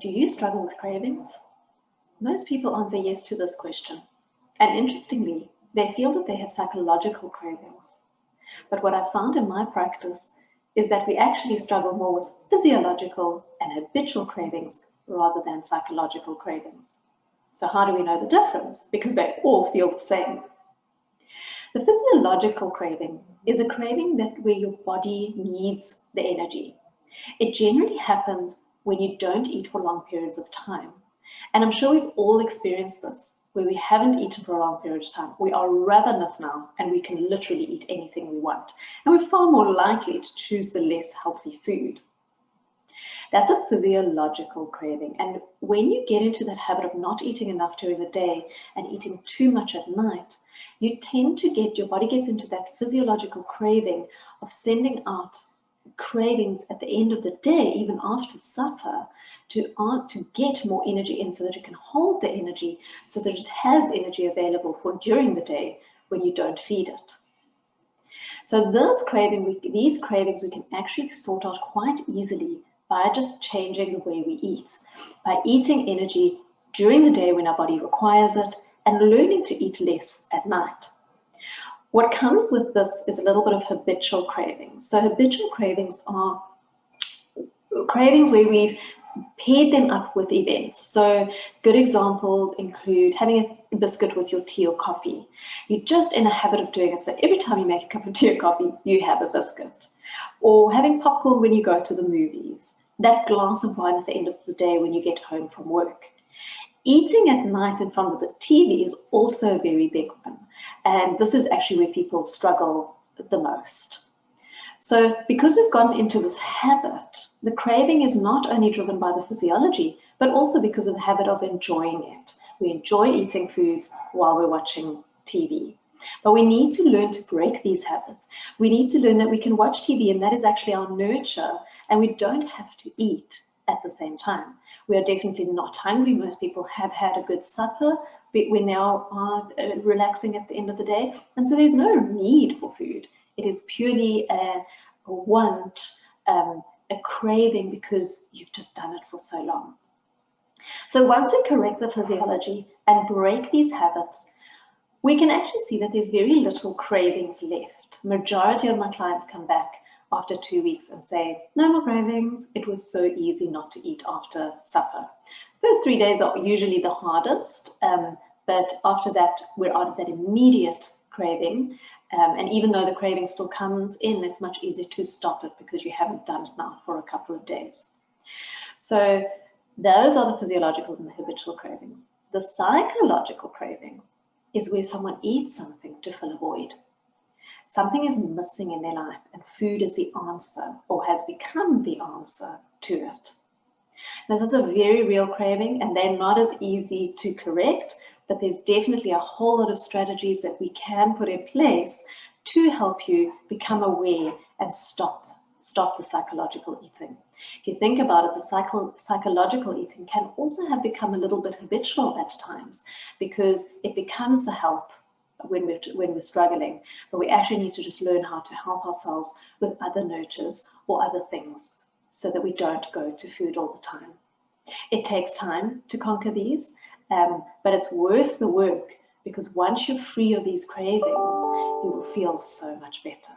Do you struggle with cravings? Most people answer yes to this question. And interestingly, they feel that they have psychological cravings. But what I found in my practice is that we actually struggle more with physiological and habitual cravings rather than psychological cravings. So how do we know the difference? Because they all feel the same. The physiological craving is a craving where your body needs the energy. It generally happens when you don't eat for long periods of time. And I'm sure we've all experienced this, where we haven't eaten for a long period of time. We are ravenous now, and we can literally eat anything we want. And we're far more likely to choose the less healthy food. That's a physiological craving. And when you get into that habit of not eating enough during the day and eating too much at night, you tend to your body gets into that physiological craving of sending out cravings at the end of the day, even after supper, to get more energy in so that it can hold the energy, so that it has energy available for during the day when you don't feed it. So these cravings we can actually sort out quite easily by just changing the way we eat, by eating energy during the day when our body requires it and learning to eat less at night. What comes with this is a little bit of habitual cravings. So habitual cravings are cravings where we've paired them up with events. So good examples include having a biscuit with your tea or coffee. You're just in a habit of doing it. So every time you make a cup of tea or coffee, you have a biscuit. Or having popcorn when you go to the movies. That glass of wine at the end of the day when you get home from work. Eating at night in front of the TV is also a very big one. And this is actually where people struggle the most. So because we've gotten into this habit, the craving is not only driven by the physiology, but also because of the habit of enjoying it. We enjoy eating foods while we're watching TV. But we need to learn to break these habits. We need to learn that we can watch TV and that is actually our nurture, and we don't have to eat at the same time. We are definitely not hungry. Most people have had a good supper when they are relaxing at the end of the day. And so there's no need for food. It is purely a want, a craving because you've just done it for so long. So once we correct the physiology and break these habits, we can actually see that there's very little cravings left. Majority of my clients come back after 2 weeks and say, no more cravings. It was so easy not to eat after supper. First 3 days are usually the hardest, but after that, we're out of that immediate craving. And even though the craving still comes in, it's much easier to stop it because you haven't done it now for a couple of days. So those are the physiological and the habitual cravings. The psychological cravings is where someone eats something to fill a void. Something is missing in their life and food is the answer or has become the answer to it. Now, this is a very real craving and they're not as easy to correct, but there's definitely a whole lot of strategies that we can put in place to help you become aware and stop the psychological eating. If you think about it, the psychological eating can also have become a little bit habitual at times because it becomes the help when we're struggling, but we actually need to just learn how to help ourselves with other nurtures or other things so that we don't go to food all the time. It takes time to conquer these, but it's worth the work because once you're free of these cravings, you will feel so much better.